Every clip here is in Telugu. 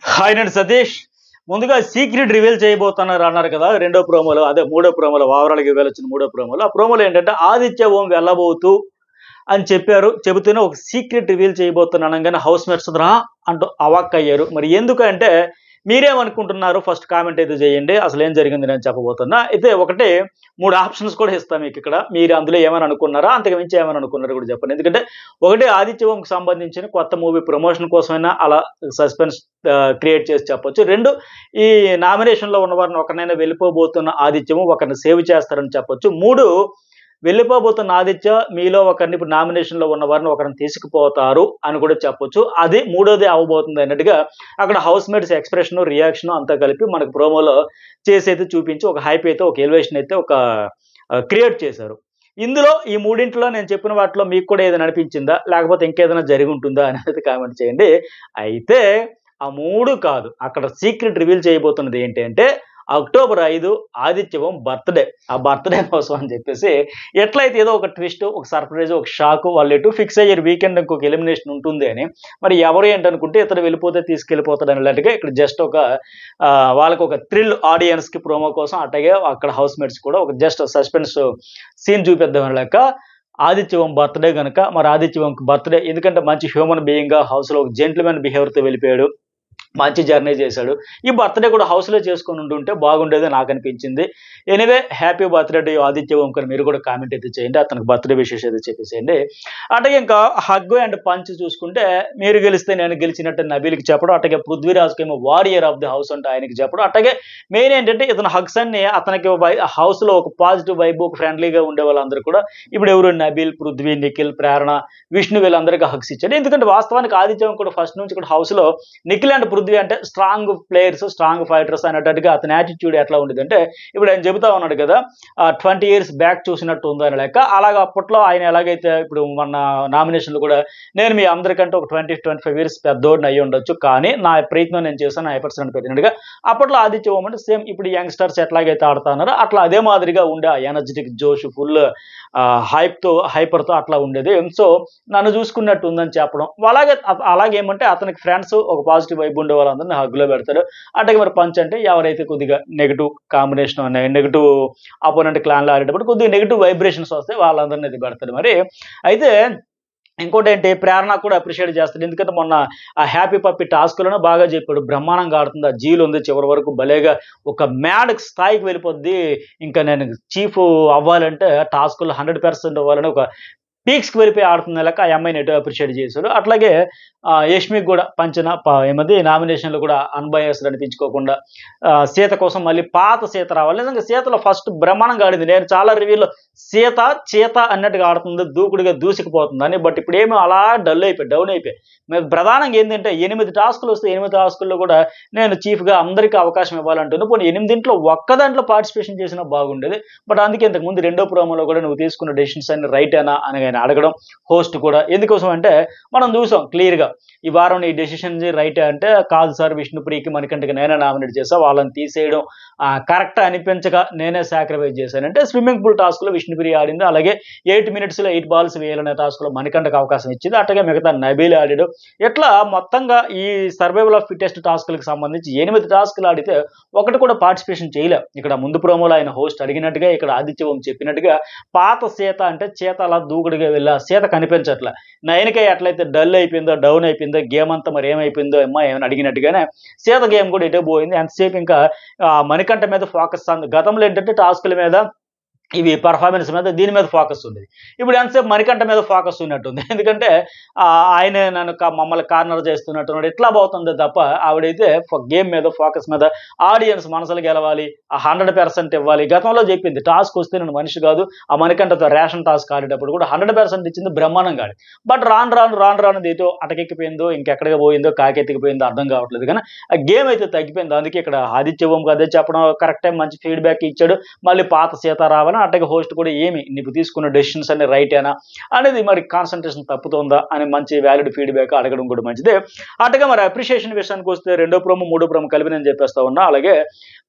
హాయ్ నేను సతీష్. ముందుగా సీక్రెట్ రివీల్ చేయబోతున్నారు అన్నారు కదా, రెండో ప్రోమోలో, అదే మూడో ప్రోమోలో, ఓవరాల్గా వెళ్ళొచ్చిన మూడో ప్రోమోలో. ఆ ప్రోమోలో ఏంటంటే ఆదిత్య ఓం వెళ్ళబోతూ అని చెప్పారు. చెబుతూనే ఒక సీక్రెట్ రివీల్ చేయబోతున్నాను అనగానే హౌస్ మేట్స్ అంటూ అవాక్ అయ్యారు. మరి ఎందుకంటే మీరేమనుకుంటున్నారు ఫస్ట్ కామెంట్ అయితే చేయండి. అసలు ఏం జరిగింది నేను చెప్పబోతున్నా. అయితే ఒకటి 3 ఆప్షన్స్ కూడా ఇస్తాను మీకు ఇక్కడ. మీరు అందులో ఏమైనా అనుకున్నారా, అంతకు మించి ఏమైనా అనుకున్నారో కూడా చెప్పండి. ఎందుకంటే ఒకటి ఆదిత్య ఓంకి సంబంధించిన కొత్త మూవీ ప్రమోషన్ కోసమైనా అలా సస్పెన్స్ క్రియేట్ చేసి చెప్పొచ్చు. 2 ఈ నామినేషన్లో ఉన్న వారిని ఒకరినైనా వెళ్ళిపోబోతున్న ఆదిత్యము ఒకరిని సేవ్ చేస్తారని చెప్పొచ్చు. 3 వెళ్ళిపోబోతున్న ఆదిత్య మీలో ఒకరిని ఇప్పుడు నామినేషన్లో ఉన్న వారిని ఒకరిని తీసుకుపోతారు అని కూడా చెప్పొచ్చు. అది మూడోది అవ్వబోతుంది అన్నట్టుగా అక్కడ హౌస్ మేట్స్ ఎక్స్ప్రెషన్ రియాక్షన్ అంతా కలిపి మనకు ప్రోమోలో చేసి చూపించి ఒక హైప్ అయితే ఒక ఎలివేషన్ అయితే ఒక క్రియేట్ చేశారు. ఇందులో ఈ మూడింటిలో నేను చెప్పిన వాటిలో మీకు కూడా ఏదైనా అనిపించిందా, లేకపోతే ఇంకేదైనా జరిగి ఉంటుందా అనేది కామెంట్ చేయండి. అయితే ఆ 3 కాదు, అక్కడ సీక్రెట్ రివీల్ చేయబోతున్నది ఏంటి అంటే అక్టోబర్ 5 ఆదిత్యవం బర్త్డే. ఆ బర్త్డే కోసం అని చెప్పేసి ఎట్లయితే ఏదో ఒక ట్విస్ట్, ఒక సర్ప్రైజ్, ఒక షాక్, వాళ్ళు ఎటు ఫిక్స్ అయ్యారు వీకెండ్ ఇంకొక ఎలిమినేషన్ ఉంటుంది అని. మరి ఎవరు ఏంటనుకుంటే ఇతను వెళ్ళిపోతే తీసుకెళ్ళిపోతాడు అనేలాంటిగా ఇక్కడ జస్ట్ ఒక వాళ్ళకు ఒక థ్రిల్ ఆడియన్స్కి ప్రోమో కోసం, అట్లాగే అక్కడ హౌస్ మేట్స్ కూడా ఒక జస్ట్ సస్పెన్స్ సీన్ చూపిద్దాం లెక్క ఆదిత్యవం బర్త్డే కనుక. మరి ఆదిత్యవంకి బర్త్డే ఎందుకంటే మంచి హ్యూమన్ బీయింగ్గా హౌస్లో ఒక జెంట్మెన్ బిహేవియర్తో వెళ్ళిపోయాడు, మంచి జర్నీ చేశాడు. ఈ బర్త్డే కూడా హౌస్లో చేసుకొని ఉంటుంటే బాగుండేది నాకు అనిపించింది. Anyway happy birthday to Aditya Omkar మీరు కూడా కామెంట్ అయితే చేయండి, అతనికి బర్త్డే విషెస్ అయితే చెప్పేసేయండి. అట్లాగే ఇంకా హగ్ అండ్ పంచ్ చూసుకుంటే మీరు గెలిస్తే నేను గెలిచినట్టు నబీల్కి చెప్పడం, అట్లాగే పృథ్వీరాజ్కి ఏమో వారియర్ ఆఫ్ ది హౌస్ అంటే ఆయనకి చెప్పడం. అట్లాగే మెయిన్ ఏంటంటే ఇతను హగ్స్ అన్ని అతనికి హౌస్లో ఒక పాజిటివ్ వైబ్, ఒక ఫ్రెండ్లీగా ఉండే వాళ్ళందరూ కూడా ఇప్పుడు ఎవరు నబీల్, పృథ్వీ, నిఖిల్, ప్రేరణ, విష్ణు వీళ్ళందరికీ హగ్స్ ఇచ్చాడు. ఎందుకంటే వాస్తవానికి ఆదిత్యం కూడా ఫస్ట్ నుంచి కూడా హౌస్లో నిఖిల్ అండ్ పృథ్వీ అంటే స్ట్రాంగ్ ప్లేయర్స్, స్ట్రాంగ్ ఫైటర్స్ అనేటట్టుగా అతని యాటిట్యూడ్ ఎట్లా ఉండేది అంటే ఇప్పుడు ఆయన చెబుతా ఉన్నాడు కదా 20 years బ్యాక్ చూసినట్టు ఉందని లెక్క. అలాగే అప్పట్లో ఆయన ఎలాగైతే ఇప్పుడు మన నామినేషన్లు కూడా నేను మీ అందరికంటే ఒక 20-25 years పెద్దోడిని అయ్యి ఉండొచ్చు, కానీ నా ప్రయత్నం నేను చేశాను, నా ఎఫర్ట్స్ పెట్టినట్టుగా అప్పట్లో ఆదిత్య ఓం అంటే సేమ్ ఇప్పుడు యంగ్స్టర్స్ ఎట్లాగైతే ఆడుతున్నారో అట్లా అదే మాదిరిగా ఉండే ఆ ఎనర్జెటిక్ జోష్, ఫుల్ హైపర్తో అట్లా ఉండేది. సో నన్ను చూసుకున్నట్టు ఉందని చెప్పడం. అలాగేమంటే అతనికి ఫ్రెండ్స్ ఒక పాజిటివ్ వైబ్ ఉండే వాళ్ళందరినీ హగ్గులో పెడతాడు. అట్లాగే మరి పంచ్ అంటే ఎవరైతే కొద్దిగా నెగిటివ్ కాంబినేషన్, నెగిటివ్ అపోనెంట్ క్లాన్లో ఆడేటప్పుడు కొద్దిగా నెగిటివ్ వైబ్రేషన్స్ వస్తే వాళ్ళందరినీ ఇది పెడతాడు. మరి అయితే ఇంకోటి ఏంటి, ప్రేరణ కూడా అప్రిషియేట్ చేస్తాడు. ఎందుకంటే మొన్న ఆ హ్యాపీ పప్పి టాస్క్లోనే బాగా చెప్పాడు, బ్రహ్మాండంగా ఆడుతుంది, ఆ జీలు ఉంది చివరి వరకు భలేగా ఒక మ్యాడ్ స్థాయికి వెళ్ళిపోద్ది. ఇంకా నేను చీఫ్ అవ్వాలంటే టాస్క్లో 100% అవ్వాలని ఒక పీక్స్కి వెళ్ళిపోయి ఆడుతున్న లెక్క ఆ అమ్మాయిని ఎటు అప్రిషియేట్ చేశాడు. అట్లాగే యష్మికి కూడా పంచిన ఏమది నామినేషన్లో కూడా అన్బయాస్డ్ అనిపించుకోకుండా సీత కోసం మళ్ళీ పాత సీత రావాలి. నిజంగా సీతలో ఫస్ట్ బ్రహ్మాండంగా ఆడింది. నేను చాలా రివ్యూలో సీత చేత అన్నట్టుగా ఆడుతుంది, దూకుడుగా దూసుకుపోతుందని. బట్ ఇప్పుడు ఏమో అలా డౌన్ అయిపోయి మేము ప్రధానంగా ఏంటంటే 8 టాస్కులు వస్తే 8 టాస్కుల్లో కూడా నేను చీఫ్గా అందరికీ అవకాశం ఇవ్వాలంటున్నా. పోనీ 8 ఒక్క దాంట్లో పార్టిసిపేషన్ చేసినా బాగుండేది. బట్ అందుకే ఇంతకుముందు రెండో ప్రోమోలో కూడా నువ్వు తీసుకున్న డెసిషన్స్ అన్ని రైటేనా అని ఆయన అడగడం హోస్ట్ కూడా. ఎందుకోసం అంటే మనం చూసాం క్లియర్గా ఈ వారం నీ డెసిషన్ రైటే అంటే కాదు సార్, విష్ణుప్రియకి మణికంఠకి నేనే నామినేట్ చేసా, వాళ్ళని తీసేయడం కరెక్ట్ అనిపించగా నేనే సాక్రిఫైస్ చేశానంటే స్విమ్మింగ్ పూల్ టాస్క్లో విష్ణుప్రియ ఆడింది. అలాగే 8 minutesలో 8 balls వేయాలనే టాస్క్లో మణికంఠకు అవకాశం ఇచ్చింది. అట్లాగే మిగతా నబీల్ ఆడాడు. ఇట్లా మొత్తంగా ఈ సర్వైవల్ ఆఫ్ ఫిటెస్ట్ టాస్క్లకు సంబంధించి 8 టాస్క్లు ఆడితే ఒకటి కూడా పార్టిసిపేషన్ చేయలే. ఇక్కడ ముందు ప్రోమోలో ఆయన హోస్ట్ అడిగినట్టుగా, ఇక్కడ ఆదిత్య ఓం చెప్పినట్టుగా పాత సీత అంటే చేత అలా దూకుడుగా వెళ్ళా, సీత కనిపించట్లా. నయనకే ఎట్లయితే డల్ అయిపోయిందో, డౌన్ అయిపోయిందో, గేమ్ అంతా మరి ఏమైపోయిందో అమ్మా ఏమని అడిగినట్టుగానే సీత గేమ్ కూడా ఎటో పోయింది. ఎంతసేపు ఇంకా మణికంఠ మీద ఫోకస్ ఉంది. గతంలో ఏంటంటే టాస్కుల మీద, ఇవి పర్ఫార్మెన్స్ మీద, దీని మీద ఫోకస్ ఉంది. ఇప్పుడు ఎంతసేపు మణికంఠ మీద ఫోకస్ ఉన్నట్టుంది. ఎందుకంటే ఆయనే నన్ను మమ్మల్ని కార్నర్ చేస్తున్నట్టున్నాడు, ఇట్లా పోతుంది తప్ప ఆవిడైతే గేమ్ మీద, ఫోకస్ మీద, ఆడియన్స్ మనసులు గెలవాలి, 100% ఇవ్వాలి. గతంలో చెప్పింది టాస్క్ వస్తే నేను మనిషి కాదు, ఆ మణికంఠతో రేషన్ టాస్క్ ఆడేటప్పుడు కూడా 100% ఇచ్చింది, బ్రహ్మాండంగా ఆడి. బట్ రాను ఏదో అటకెక్కిపోయిందో, ఇంకెక్కడికి పోయిందో, కాకెత్తికిపోయిందో అర్థం కావట్లేదు. కానీ ఆ గేమ్ అయితే తగ్గిపోయింది. అందుకే ఇక్కడ ఆదిత్య ఓంకి అదే చెప్పడం కరెక్ట్ టైం మంచి ఫీడ్బ్యాక్ ఇచ్చాడు. మళ్ళీ పాత సీతారామన్ చెప్పాను. అట్లాగే హోస్ట్ కూడా ఏమి నీకు తీసుకున్న డెసిషన్స్ అన్ని రైటేనా అనేది మరి కాన్సన్ట్రేషన్ తప్పుతుందా అని మంచి వ్యాలిడ్ ఫీడ్బ్యాక్ అడగడం కూడా మంచిదే. అట్లాగే మరి అప్రిషియేషన్ విషయానికి వస్తే 2వ ప్రోమో 3వ ప్రోమో కలిపి నేను చెప్పేస్తా ఉన్నా. అలాగే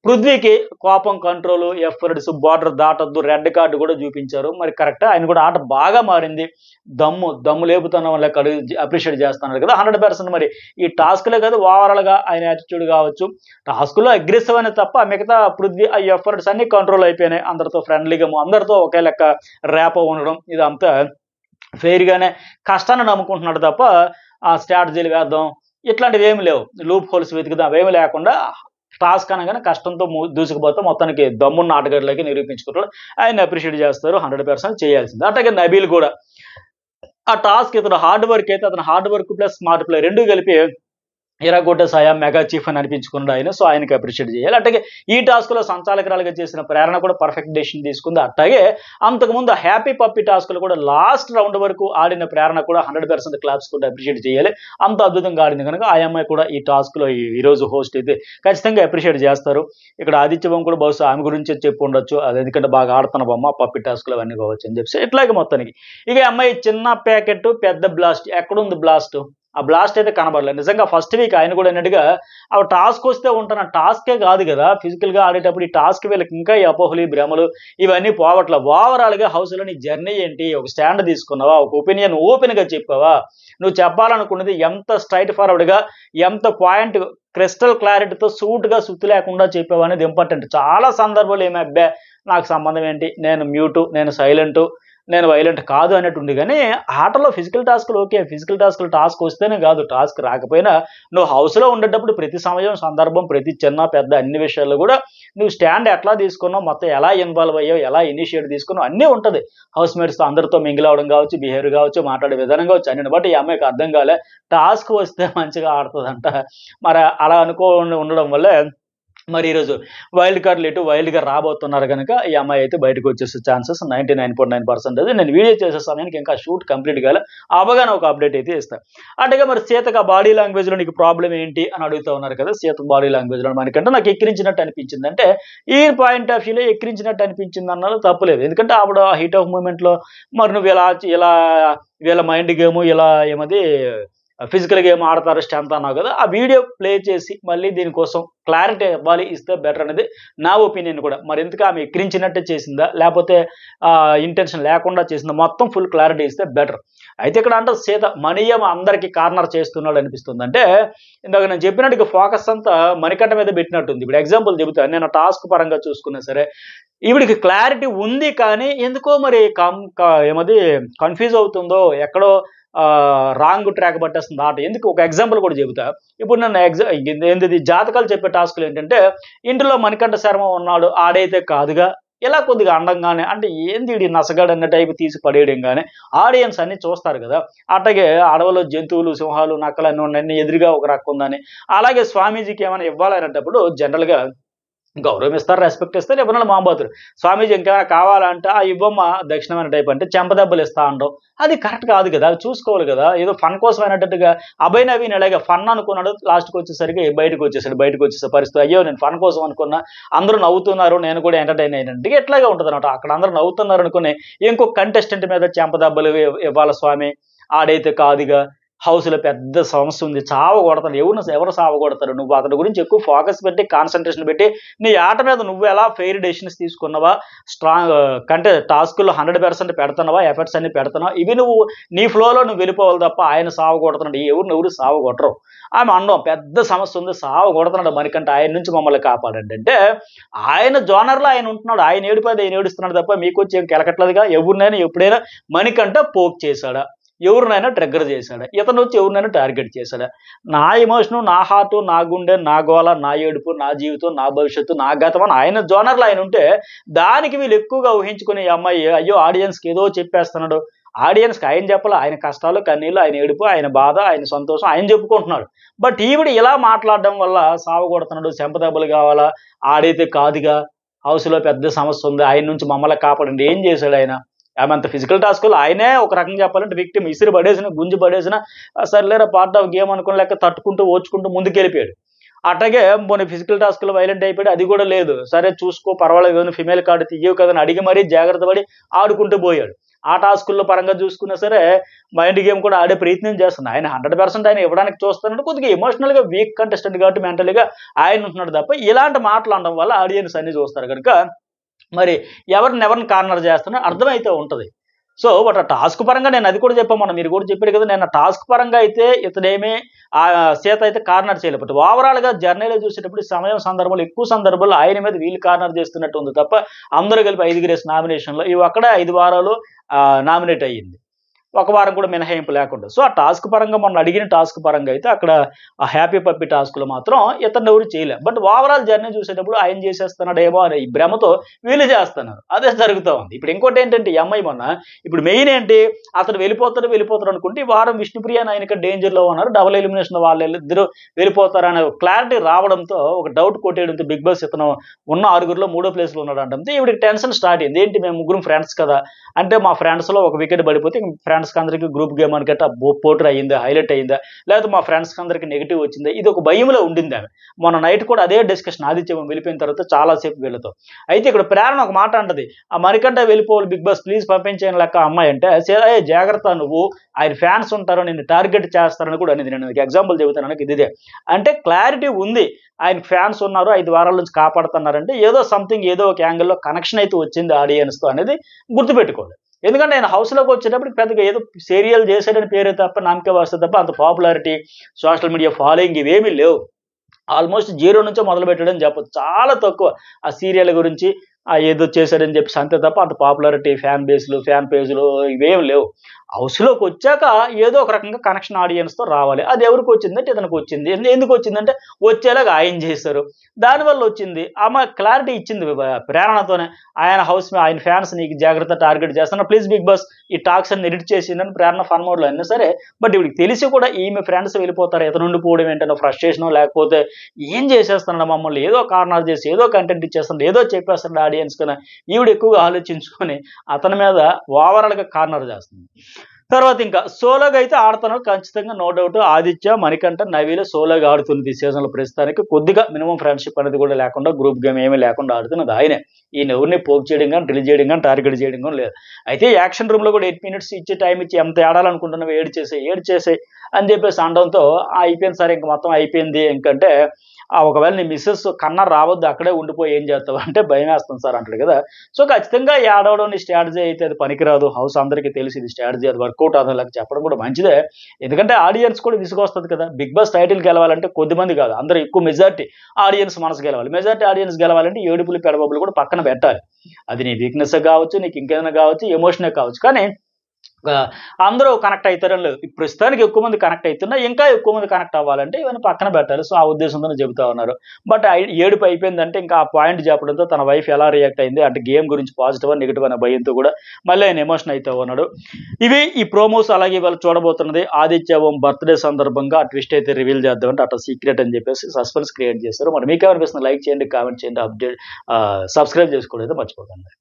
పృథ్వీకి కోపం కంట్రోల్, ఎఫర్ట్స్, బార్డర్ దాటొద్దు, రెడ్ కార్డు కూడా చూపించారు. మరి కరెక్ట్, ఆయన కూడా ఆట బాగా మారింది. దమ్ము లేపుతున్న లెక్క అప్రిషియేట్ చేస్తున్నారు కదా 100%. మరి ఈ టాస్క్లే కదా ఓవరాల్గా ఆయన యాటిట్యూడ్ కావచ్చు, టాస్క్లో అగ్రెసివ్ అనే తప్ప మిగతా పృథ్వీ ఆ ఎఫర్ట్స్ అన్ని కంట్రోల్ అయిపోయినాయి. అందరితో ఫ్రెండ్లీగా అందరితో ఒకే లెక్క ర్యాపో ఉండడం ఇదంతా ఫెయిర్గానే కష్టాన్ని నమ్ముకుంటున్నాడు తప్ప ఆ స్ట్రాటజీలు వేద్దాం ఇట్లాంటివి ఏమి లేవు, లూప్ హోల్స్ వెతుకుదాం అవేమి లేకుండా టాస్క్ అనగానే కష్టంతో దూసుకుపోతే మొత్తానికి దమ్మున్న ఆటగాళ్ళకి నిరూపించుకుంటాడు. ఆయన అప్రిషియేట్ చేస్తారు, 100% చేయాల్సింది. అట్లాగే నబీల్ కూడా ఆ టాస్క్ ఇతను హార్డ్ వర్క్ అయితే అతను hard work plus smart play రెండు కలిపి ఎర్రగొట్ట సాయ మెగా చీఫ్ అని అనిపించుకున్నాడు ఆయన. సో ఆయనకి అప్రిషియేట్ చేయాలి. అట్లాగే ఈ టాస్క్లో సంచాలకురాలుగా చేసిన ప్రేరణ కూడా పర్ఫెక్ట్ డెసిషన్ తీసుకుంది. అట్లాగే అంతకుముందు హ్యాపీ పప్పి టాస్క్లు కూడా లాస్ట్ రౌండ్ వరకు ఆడిన ప్రేరణ కూడా 100% క్లాప్స్ కూడా అప్రిషియేట్ చేయాలి. అంత అద్భుతంగా ఆడింది కనుక ఆ అమ్మాయి కూడా ఈ టాస్క్లో ఈరోజు హోస్ట్ అయితే ఖచ్చితంగా అప్రిషియేట్ చేస్తారు. ఇక్కడ ఆదిత్య బొమ్మ కూడా బహుశా ఆమె గురించి చెప్పి ఉండొచ్చు, అది ఎందుకంటే బాగా ఆడుతున్న బొమ్మ పప్పి టాస్క్లు అవన్నీ కావచ్చు అని చెప్పి. ఇట్లాగే మొత్తానికి ఇక అమ్మాయి చిన్న ప్యాకెట్ పెద్ద బ్లాస్ట్, ఎక్కడుంది బ్లాస్ట్? ఆ బ్లాస్ట్ అయితే కనబడలేదు. నిజంగా ఫస్ట్ వీక్ ఆయన కూడా అన్నట్టుగా ఆ టాస్క్ వస్తే ఉంటున్న టాస్కే కాదు కదా, ఫిజికల్గా ఆడేటప్పుడు ఈ టాస్క్ వీళ్ళకి ఇంకా ఈ అపోహలు భ్రమలు ఇవన్నీ పోవట్ల. ఓవరాల్గా హౌస్లో నీ జర్నీ ఏంటి, ఒక స్టాండ్ తీసుకున్నావా, ఒక ఒపీనియన్ ఓపెన్గా చెప్పావా, నువ్వు చెప్పాలనుకున్నది ఎంత స్ట్రైట్ ఫార్వర్డ్గా ఎంత పాయింట్ క్రిస్టల్ క్లారిటీతో సూట్గా సుత్తి లేకుండా చెప్పావా అనేది ఇంపార్టెంట్. చాలా సందర్భాలు ఏమి అబ్బా నాకు సంబంధం ఏంటి, నేను మ్యూటు, నేను సైలెంటు, నేను వైలెంట్ కాదు అన్నట్టు ఉంది. కానీ ఆటలో ఫిజికల్ టాస్క్లు ఓకే, ఫిజికల్ టాస్క్ వస్తేనే కాదు, టాస్క్ రాకపోయినా నువ్వు హౌస్లో ఉండేటప్పుడు ప్రతి సమయం సందర్భం ప్రతి చిన్న పెద్ద అన్ని విషయాల్లో కూడా నువ్వు స్టాండ్ ఎట్లా తీసుకున్నావు, మొత్తం ఎలా ఇన్వాల్వ్ అయ్యావు, ఎలా ఇనిషియేట్ తీసుకున్నావు అన్నీ ఉంటుంది. హౌస్ మేట్స్తో అందరితో మింగిల్ అవ్వడం కావచ్చు, బిహేవియర్ కావచ్చు, మాట్లాడే విధానం కావచ్చు, అన్నిని బట్టి ఈ అమ్మాయికి అర్థం కాలే టాస్క్ వస్తే మంచిగా ఆడుతుందంట. మరి అలా ఉండడం వల్లే మరి ఈరోజు వైల్డ్ కార్డులు ఎటు వైల్డ్గా రాబోతున్నారు కనుక ఈ అమ్మాయి అయితే బయటకు వచ్చేసే ఛాన్సెస్ 99.9%. నేను వీడియో చేసే సమయానికి ఇంకా షూట్ కంప్లీట్ కాలే, అవగానే ఒక అప్డేట్ అయితే ఇస్తాను. అటుగా మరి సీతకు ఆ బాడీ లాంగ్వేజ్లో నీకు ప్రాబ్లం ఏంటి అని అడుగుతూ ఉన్నారు కదా. సీతకు బాడీ లాంగ్వేజ్లో మనకంటే నాకు ఎక్కిరించినట్టు అనిపించింది, అంటే ఈ పాయింట్ ఆఫ్ వ్యూలో ఎక్కిరించినట్టు అనిపించింది అన్నది తప్పులేదు. ఎందుకంటే ఆవిడ హీట్ ఆఫ్ మూమెంట్లో మరి నువ్వు ఇలా వీళ్ళ మైండ్ గేమ్ ఇలా ఏమది ఫిజికల్ గేమ్ ఆడతారు స్ట్రెంత్ అన్నావు కదా, ఆ వీడియో ప్లే చేసి మళ్ళీ దీనికోసం క్లారిటీ ఇవ్వాలి, ఇస్తే బెటర్ అనేది నా ఒపీనియన్ కూడా. మరి ఎందుకు ఆమె ఎక్కిరించినట్టే చేసిందా లేకపోతే ఇంటెన్షన్ లేకుండా చేసిందా, మొత్తం ఫుల్ క్లారిటీ ఇస్తే బెటర్. అయితే ఇక్కడ అంటే సీత మణియం అందరికీ కార్నర్ చేస్తున్నాడు అనిపిస్తుంది. అంటే ఇందాక నేను చెప్పినట్టుగా ఫోకస్ అంతా మణికంఠ మీద పెట్టినట్టుంది. ఇప్పుడు ఎగ్జాంపుల్ చెబుతాను, నేను టాస్క్ పరంగా చూసుకున్నా సరే ఈవిడికి క్లారిటీ ఉంది కానీ ఎందుకో మరి ఏమది కన్ఫ్యూజ్ అవుతుందో, ఎక్కడో రాంగ్ ట్రాక్ పట్టేస్తుంది ఆట. ఎందుకు ఒక ఎగ్జాంపుల్ కూడా చెబుతా. ఇప్పుడు నన్ను ఏంటిది జాతకాలు చెప్పే టాస్కులు ఏంటంటే ఇంటిలో మణికంఠ శర్మ ఉన్నాడు ఆడైతే కాదుగా, ఇలా కొద్దిగా అండంగానే అంటే ఏంది వీడి నసగాడు అన్న టైపు తీసి పడేయడం కానీ ఆడియన్స్ అన్ని చూస్తారు కదా. అట్లాగే అడవిలో జంతువులు సింహాలు నక్కలు అన్నీ ఉన్నాయి, ఎదురుగా ఒక రక్క ఉందని. అలాగే స్వామీజీకి ఏమైనా ఇవ్వాలనేటప్పుడు జనరల్గా గౌరవం ఇస్తారు, రెస్పెక్ట్ ఇస్తారు, ఎవరైనా మాంబాతులు. స్వామీజీ ఇంకేమైనా కావాలంటే ఆ ఇవ్వమ్మ దక్షిణమైన టైప్ అంటే చెంపదెబ్బలు ఇస్తా అంటాం, అది కరెక్ట్ కాదు కదా, అవి చూసుకోవాలి కదా. ఏదో ఫన్ కోసం అయినట్టుగా అభయ్ నవీన్ ఇలాగే ఫన్ అనుకున్నాడు, లాస్ట్కి వచ్చేసరికి బయటకు వచ్చేసే పరిస్థితి. అయ్యో నేను ఫన్ కోసం అనుకున్నా, అందరూ నవ్వుతున్నారు, నేను కూడా ఎంటర్టైన్ అయినట్టుగా ఎట్లాగే ఉంటుంది అనమాట. అక్కడ అందరూ నవ్వుతున్నారు అనుకుని ఇంకొక కంటెస్టెంట్ మీద చెంపదెబ్బలు ఇవ్వాలి స్వామి, ఆడైతే కాదుగా, హౌస్లో పెద్ద సమస్య ఉంది, చావ కొడతాడు, ఎవరు సావ కొడతారు, నువ్వు అతని గురించి ఎక్కువ ఫోకస్ పెట్టి కాన్సన్ట్రేషన్ పెట్టి నీ ఆట మీద నువ్వు ఎలా ఫెయిర్ డెసిషన్స్ తీసుకున్నావా, స్ట్రాంగ్ కంటే టాస్కుల్లో 100% పెడుతున్నావా, ఎఫర్ట్స్ అన్ని పెడుతున్నావా, ఇవి నువ్వు నీ ఫ్లోలో నువ్వు వెళ్ళిపోవాలి తప్ప ఆయన సావ కొడుతున్నాడు ఎవరు సావ కొట్టరు. ఆమె అండం పెద్ద సమస్య ఉంది, సావ కొడుతున్నాడు మణికంఠ, ఆయన నుంచి మమ్మల్ని కాపాడండి అంటే ఆయన జోనర్లో ఆయన ఉంటున్నాడు, ఆయన ఏడిపోయి ఆయన ఏడుస్తున్నాడు తప్ప మీకు వచ్చి ఏం కెలకట్లేదుగా. ఎవరినైనా ఎప్పుడైనా మణికంఠ పోక్ చేశాడా, ఎవరినైనా ట్రిగ్గర్ చేశాడా, ఇతను వచ్చి ఎవరినైనా టార్గెట్ చేశాడా? నా ఎమోషను, నా హార్టు, నా గుండె, నా గోల, నా ఏడుపు, నా జీవితం, నా భవిష్యత్తు, నా గతం అని ఆయన జోనర్లో ఆయన ఉంటే దానికి వీళ్ళు ఎక్కువగా ఊహించుకునే అమ్మాయి అయ్యో ఆడియన్స్కి ఏదో చెప్పేస్తున్నాడు, ఆడియన్స్కి ఆయన చెప్పాలి, ఆయన కష్టాలు కన్నీళ్ళు, ఆయన ఏడుపు, ఆయన బాధ, ఆయన సంతోషం ఆయన చెప్పుకుంటున్నాడు. బట్ ఈవిడ ఇలా మాట్లాడడం వల్ల సాగు కొడుతున్నాడు, చెంపదెబ్బలు కావాలా, ఆడైతే కాదుగా, హౌస్లో పెద్ద సమస్య ఉంది, ఆయన నుంచి మమ్మల్ని కాపాడండి, ఏం చేశాడు ఆయన? ఆమె అంత ఫిజికల్ టాస్క్లో ఆయనే ఒక రకంగా చెప్పాలంటే విక్టిమ్, ఇసిరి పడేసిన గుంజు పడేసిన సర్లేరా పార్ట్ ఆఫ్ గేమ్ అనుకుని లెక్క తట్టుకుంటూ ఓచుకుంటూ ముందుకెళ్ళిపోయాడు. అట్లాగే పోనీ ఫిజికల్ టాస్క్‌లో వైలెంట్ అయిపోయాడు అది కూడా లేదు. సరే చూసుకో పర్వాలేదు ఏదైనా ఫిమేల్ కార్డ్ తీయవు కదా అని అడిగి మరీ జాగ్రత్త పడి ఆడుకుంటూ పోయాడు. ఆ టాస్కుల్లో పరంగా చూసుకున్నా సరే మైండ్ గేమ్ కూడా ఆడే ప్రయత్నం చేస్తున్నాడు. ఆయన 100% ఆయన ఇవ్వడానికి చూస్తున్నాడు. కొద్దిగా ఎమోషనల్‌గా వీక్ కంటెస్టెంట్ కాబట్టి మెంటల్‌గా ఆయన ఉంటున్నాడు తప్ప ఇలాంటి మాటలు అనడం వల్ల ఆడియన్స్ అన్నీ చూస్తారు గనుక మరి ఎవరిని కార్నర్ చేస్తున్నారో అర్థమైతే ఉంటది. సో, బట్ ఆ టాస్క్ పరంగా నేను అది కూడా చెప్పాను మొన్న మీరు కూడా చెప్పారు కదా! నేను ఆ టాస్క్ పరంగా అయితే ఇతనేమి సీత అయితే కార్నర్ చేయలేకపోతే ఓవరాల్‌గా జర్నీలో చూసేటప్పుడు సమయం సందర్భంలో ఎక్కువ సందర్భాల్లో ఆయన మీద వీళ్ళు కార్నర్ చేస్తున్నట్టు ఉంది తప్ప అందరూ కలిపి 5 నామినేషన్‌లో ఈ ఒక్కడే 5 వారాలు నామినేట్ అయ్యింది. ఒక వారం కూడా మినహాయింపు లేకుండా. సో, ఆ టాస్క్ పరంగా మొన్న అడిగిన టాస్క్ పరంగా అయితే అక్కడ ఆ హ్యాపీ పప్పీ టాస్క్‌లో మాత్రం ఇతన్నెవరు చేయలే. బట్ ఓవరాల్ జర్నీ చూసేటప్పుడు ఆయన చేసేస్తున్నాడేమో అనే ఈ భ్రమతో వీళ్ళు చేస్తున్నారు. అదే జరుగుతా ఉంది. ఇప్పుడు ఇంకోటేంటంటే ఈ అమ్మాయి మొన్న ఇప్పుడు మెయిన్ ఏంటి అతను వెళ్ళిపోతాడు అనుకుంటే ఈ వారం విష్ణుప్రియ, నయనిక డేంజర్‌లో ఉన్నారు. డబుల్ ఎలిమినేషన్ వాళ్ళిద్దరూ వెళ్ళిపోతారనే క్లారిటీ రావడంతో ఒక డౌట్ కొట్టేయడంతో బిగ్ బాస్ ఇతను ఉన్న 6గురిలో మూడో ప్లేస్‌లో ఉన్నాడు అనడంతో ఈవిడకి టెన్షన్ స్టార్ట్ అయింది. ఏంటి మేము ముగ్గురం ఫ్రెండ్స్ కదా! అంటే మా ఫ్రెండ్స్‌లో ఒక వికెట్ పడిపోతే ఫ్రెండ్స్‌కి అందరికి గ్రూప్ గేమ్ అనుకట్ట పోటర్ అయిందా, హైలైట్ అయిందా, లేకపోతే మా ఫ్రెండ్స్‌కి అందరికి నెగెటివ్ వచ్చిందా, ఇది ఒక భయంలో ఉండింది ఆమె. మొన్న నైట్ కూడా అదే డిస్కషన్ ఆదిత్య వెళ్ళిపోయిన తర్వాత చాలా సేపు వీళ్ళతో. అయితే ఇక్కడ ప్రేరణ ఒక మాట అంటది, ఆ మణికంఠ వెళ్ళిపోవాలి బిగ్ బాస్ ప్లీజ్ పంపించేయని లెక్క అమ్మాయి అంటే జాగ్రత్త నువ్వు ఆయన ఫ్యాన్స్ ఉంటారు నిన్ను టార్గెట్ చేస్తారని కూడా అనేది. నేను ఎగ్జాంపుల్ చెబుతాను నాకు ఇదే అంటే క్లారిటీ ఉంది. ఆయన ఫ్యాన్స్ ఉన్నారు 5 వారాల నుంచి కాపాడుతున్నారంటే ఏదో సంథింగ్ ఏదో ఒక యాంగిల్లో కనెక్షన్ అయితే వచ్చింది ఆడియన్స్‌తో అనేది గుర్తుపెట్టుకోవాలి. ఎందుకంటే ఆయన హౌస్‌లోకి వచ్చేటప్పుడు పెద్దగా ఏదో సీరియల్ చేశాడని పేరే తప్ప నామకే వస్తది తప్ప అంత పాపులారిటీ, సోషల్ మీడియా ఫాలోయింగ్ ఇవేమీ లేవు. ఆల్మోస్ట్ 0 నుంచే మొదలుపెట్టాడని చెప్పొచ్చు. చాలా తక్కువ ఆ సీరియల్ గురించి ఏదో చేశాడని చెప్పేసి అంతే తప్ప అంత పాపులారిటీ, ఫ్యాన్ బేస్‌లు, ఫ్యాన్ పేజ్‌లు ఇవేమి లేవు. హౌస్‌లోకొచ్చాక ఏదో ఒక రకంగా కనెక్షన్ ఆడియన్స్‌తో రావాలి. అది ఎవరికొచ్చిందంటే ఇతనికొచ్చింది. ఎందుకొచ్చిందంటే వచ్చేలాగా ఆయన చేశారు. దానివల్ల వచ్చింది. ఆమె క్లారిటీ ఇచ్చింది ప్రేరణతోనే. ఆయన ఫ్యాన్స్ నీకు జాగ్రత్త టార్గెట్ చేస్తున్నారు. ప్లీజ్ బిగ్ బాస్ ఈ టాక్స్ అన్ని ఎడిట్ చేసిందని ప్రేరణ ఫన్ మోడ్‌లో అయినా సరే బట్ ఈవిడకి తెలిసి కూడా ఈమె ఫ్రెండ్స్ వెళ్ళిపోతారు. ఇతను ఉండిపోవడం ఏంటనో ఫ్రస్ట్రేషనో లేకపోతే ఏం చేసేస్తున్నాడు మమ్మల్ని ఏదో కార్నర్ చేసి ఏదో కంటెంట్ ఇచ్చేస్తున్నాడు ఏదో చెప్పేస్తున్నాడు ఆడియన్స్ కన్నా ఈవిడ ఎక్కువగా ఆలోచించుకొని అతని మీద ఓవరాల్‌గా కార్నర్ చేస్తుంది. తర్వాత ఇంకా సోలోగా అయితే ఆడుతున్నారు ఖచ్చితంగా నో డౌట్. ఆదిత్య, మణికంఠ, నవీలు సోలోగా ఆడుతున్నది ఈ సీజన్‌లో ప్రస్తుతానికి. కొద్దిగా మినిమమ్ ఫ్రెండ్‌షిప్ అనేది కూడా లేకుండా గ్రూప్ గేమ్ ఏమీ లేకుండా ఆడుతున్నది ఆయనే. ఈయన ఎవరిని పోక్ చేయడం గాని, డ్రిల్ చేయడం గాని, టార్గెట్ చేయడం గాని లేదు. అయితే యాక్షన్ రూమ్‌లో కూడా 8 మినిట్స్ ఇచ్చి టైం ఇచ్చి ఎంత ఆడాలనుకుంటున్నావో ఏడ్చేసేయ్ అని చెప్పేసి అనడంతో అయిపోయింది సార్ ఇంక మొత్తం అయిపోయింది. ఇంకంటే ఒకవేళ నీ మిసెస్ కన్నా రావద్దు అక్కడే ఉండిపోయి ఏం చేస్తావు అంటే భయమేస్తుంది సార్ అంటాడు కదా! సో, ఖచ్చితంగా ఈ ఆడవడం నీ స్ట్రాటజీ అయితే అది పనికిరాదు. హౌస్ అందరికీ తెలుసు ఇది స్ట్రాటజీ అది వర్కౌట్ అవ్వదని చెప్పడం కూడా మంచిదే. ఎందుకంటే ఆడియన్స్ కూడా విసుగొస్తది కదా! బిగ్ బాస్ టైటిల్ గెలవాలంటే కొద్దిమంది కాదు అందరూ ఎక్కువ మెజారిటీ ఆడియన్స్ మనసు గెలవాలి. మెజారిటీ ఆడియన్స్ గెలవాలంటే ఏడుపులు, పెడబొబ్బులు కూడా పక్కన పెట్టాలి. అది నీ వీక్‌నెస్ కావచ్చు, నీకు ఇంకేదైనా కావచ్చు, ఎమోషనే కావచ్చు. కానీ అందరూ కనెక్ట్ అయితారని లేదు. ప్రస్తుతానికి ఎక్కువ మంది కనెక్ట్ అయితున్నా ఇంకా ఎక్కువ మంది కనెక్ట్ అవ్వాలంటే ఇవన్నీ పక్కన పెట్టాలి. సో, ఆ ఉద్దేశంతోనే చెబుతా ఉన్నారు. బట్ ఏడుపు అయిపోయిందంటే ఇంకా ఆ పాయింట్ చెప్పడంతో తన వైఫ్ ఎలా రియాక్ట్ అయింది అంటే గేమ్ గురించి పాజిటివ్ నెగెటివ్ అనే భయంతో కూడా మళ్ళీ ఆయన ఎమోషన్ అయితే ఉన్నాడు. ఇవి ఈ ప్రోమోస్ అలాగే ఇవాళ చూడబోతున్నది ఆదిత్య ఓం బర్త్‌డే సందర్భంగా ఆ ట్విస్ట్ అయితే రివీల్ చేద్దామంటే అట్లా సీక్రెట్ అని చెప్పేసి సస్పెన్స్ క్రియేట్ చేశారు. మరి మీకేమనిపిస్తుంది లైక్ చేయండి, కామెంట్ చేయండి, సబ్స్క్రైబ్ చేసుకోవడం అయితే మర్చిపోకండి.